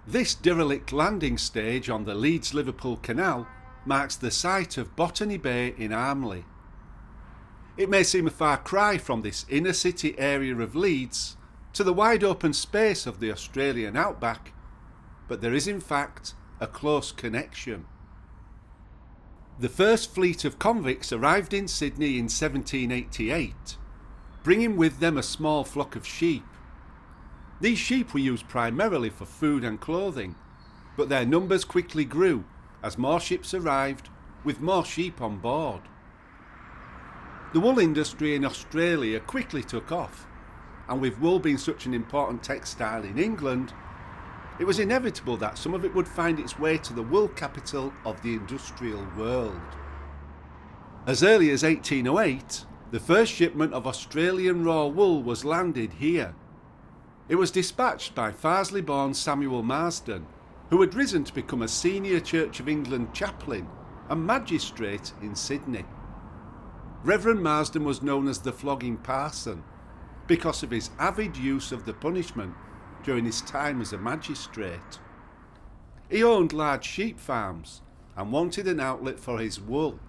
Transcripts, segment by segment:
This derelict landing stage on the Leeds Liverpool Canal marks the site of Botany Bay in Armley. It may seem a far cry from this inner city area of Leeds to the wide open space of the Australian outback, but there is in fact a close connection. The first fleet of convicts arrived in Sydney in 1788, bringing with them a small flock of sheep. These sheep were used primarily for food and clothing, but their numbers quickly grew as more ships arrived with more sheep on board. The wool industry in Australia quickly took off, and with wool being such an important textile in England, it was inevitable that some of it would find its way to the wool capital of the industrial world. As early as 1808, the first shipment of Australian raw wool was landed here. It was dispatched by Farsley-born Samuel Marsden, who had risen to become a senior Church of England chaplain and magistrate in Sydney. Reverend Marsden was known as the flogging parson because of his avid use of the punishment during his time as a magistrate. He owned large sheep farms and wanted an outlet for his wool.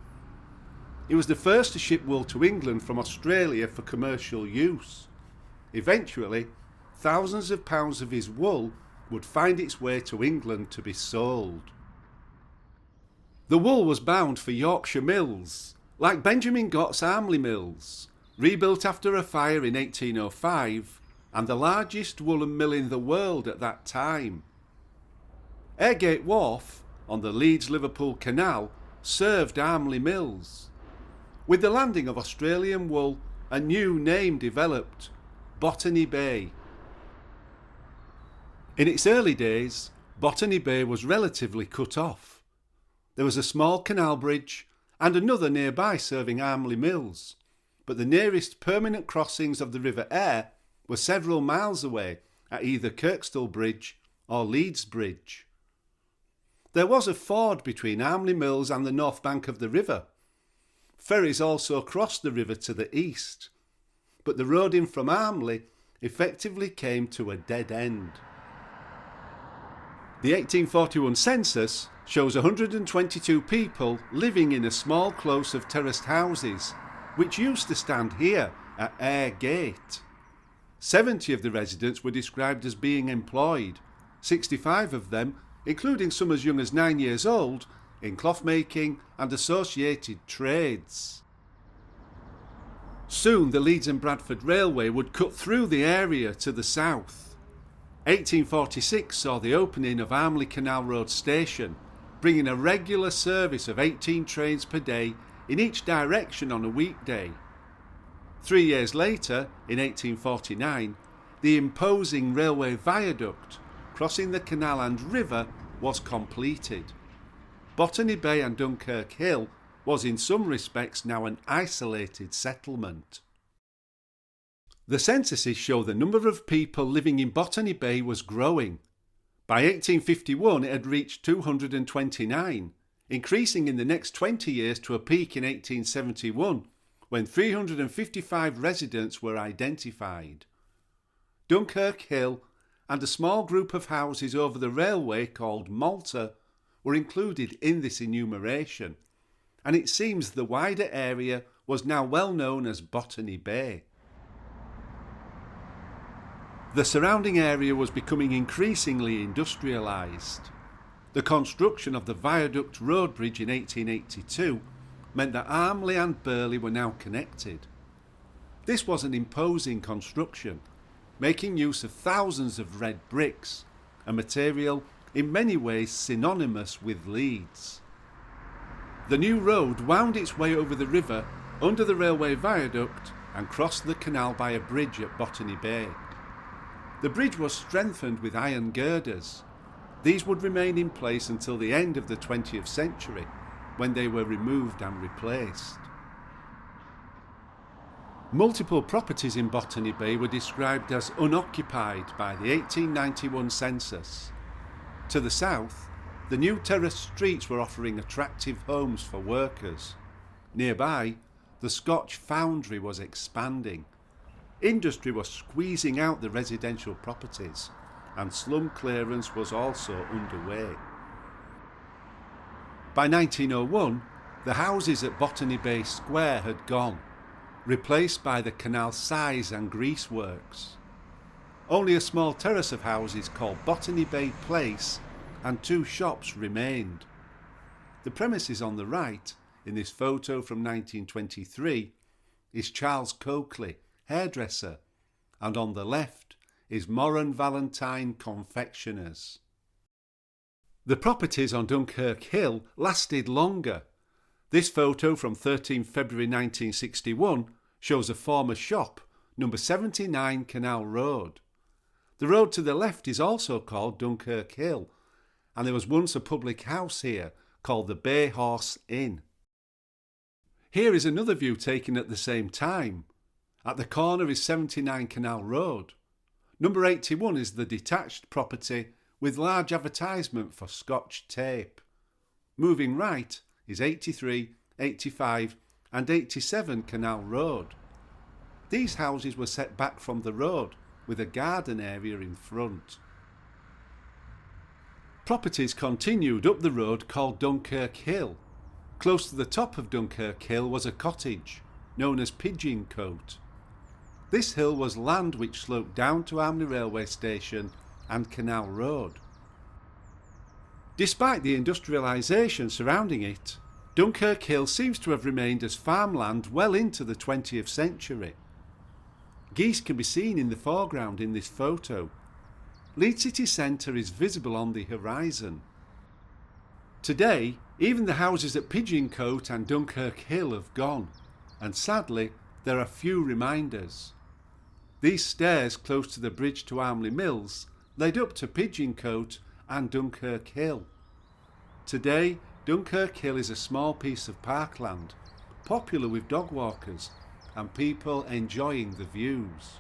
He was the first to ship wool to England from Australia for commercial use. Eventually, thousands of pounds of his wool would find its way to England to be sold. The wool was bound for Yorkshire mills, like Benjamin Gott's Armley Mills, rebuilt after a fire in 1805, and the largest woollen mill in the world at that time. Airegate Wharf, on the Leeds Liverpool Canal, served Armley Mills. With the landing of Australian wool, a new name developed, Botany Bay. In its early days, Botany Bay was relatively cut off. There was a small canal bridge and another nearby serving Armley Mills, but the nearest permanent crossings of the River Aire were several miles away at either Kirkstall Bridge or Leeds Bridge. There was a ford between Armley Mills and the north bank of the river. Ferries also crossed the river to the east, but the road in from Armley effectively came to a dead end. The 1841 census shows 122 people living in a small close of terraced houses, which used to stand here at Airegate. 70 of the residents were described as being employed, 65 of them, including some as young as 9 years old, in cloth-making and associated trades. Soon the Leeds and Bradford Railway would cut through the area to the south. 1846 saw the opening of Armley Canal Road Station, bringing a regular service of 18 trains per day in each direction on a weekday. 3 years later, in 1849, the imposing railway viaduct crossing the canal and river was completed. Botany Bay and Dunkirk Hill was in some respects now an isolated settlement. The censuses show the number of people living in Botany Bay was growing. By 1851 it had reached 229, increasing in the next 20 years to a peak in 1871, when 355 residents were identified. Dunkirk Hill and a small group of houses over the railway called Malta were included in this enumeration, and it seems the wider area was now well known as Botany Bay. The surrounding area was becoming increasingly industrialised. The construction of the Viaduct road bridge in 1882 meant that Armley and Burley were now connected. This was an imposing construction, making use of thousands of red bricks, a material in many ways synonymous with Leeds. The new road wound its way over the river under the railway viaduct and crossed the canal by a bridge at Botany Bay. The bridge was strengthened with iron girders. These would remain in place until the end of the 20th century, when they were removed and replaced. Multiple properties in Botany Bay were described as unoccupied by the 1891 census. To the south, the new terraced streets were offering attractive homes for workers. Nearby, the Scotch foundry was expanding. Industry was squeezing out the residential properties, and slum clearance was also underway. By 1901, the houses at Botany Bay Square had gone, replaced by the canal size and grease works. Only a small terrace of houses called Botany Bay Place and 2 shops remained. The premises on the right, in this photo from 1923, is Charles Cote, hairdresser, and on the left is Moran Valentine Confectioners. The properties on Dunkirk Hill lasted longer. This photo from 13 February 1961 shows a former shop, number 79 Canal Road. The road to the left is also called Dunkirk Hill, and there was once a public house here called the Bay Horse Inn. Here is another view taken at the same time. At the corner is 79 Canal Road. Number 81 is the detached property with large advertisement for Scotch tape. Moving right is 83, 85 and 87 Canal Road. These houses were set back from the road with a garden area in front. Properties continued up the road called Dunkirk Hill. Close to the top of Dunkirk Hill was a cottage, known as Pigeon Cote. This hill was land which sloped down to Armley railway station and Canal Road. Despite the industrialisation surrounding it, Dunkirk Hill seems to have remained as farmland well into the 20th century. Geese can be seen in the foreground in this photo. Leeds city centre is visible on the horizon. Today, even the houses at Pigeon Cote and Dunkirk Hill have gone, and sadly, there are few reminders. These stairs close to the bridge to Armley Mills led up to Pigeon Cote and Dunkirk Hill. Today, Dunkirk Hill is a small piece of parkland, popular with dog walkers and people enjoying the views.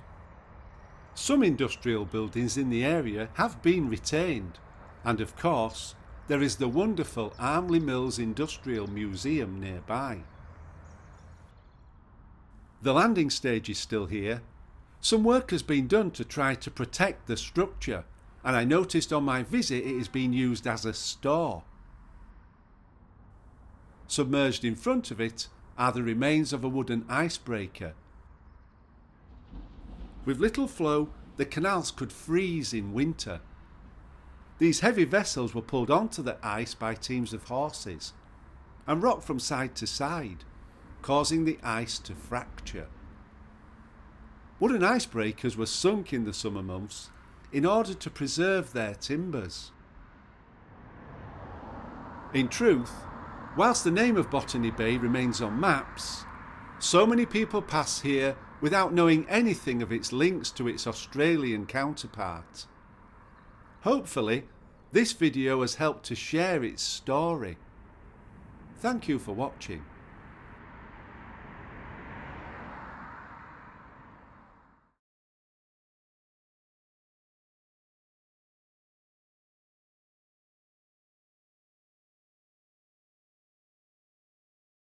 Some industrial buildings in the area have been retained, and of course, there is the wonderful Armley Mills Industrial Museum nearby. The landing stage is still here. Some work has been done to try to protect the structure, and I noticed on my visit it is being used as a store. Submerged in front of it are the remains of a wooden icebreaker. With little flow, the canals could freeze in winter. These heavy vessels were pulled onto the ice by teams of horses and rocked from side to side, causing the ice to fracture. Wooden icebreakers were sunk in the summer months in order to preserve their timbers. In truth, whilst the name of Botany Bay remains on maps, so many people pass here without knowing anything of its links to its Australian counterpart. Hopefully, this video has helped to share its story. Thank you for watching.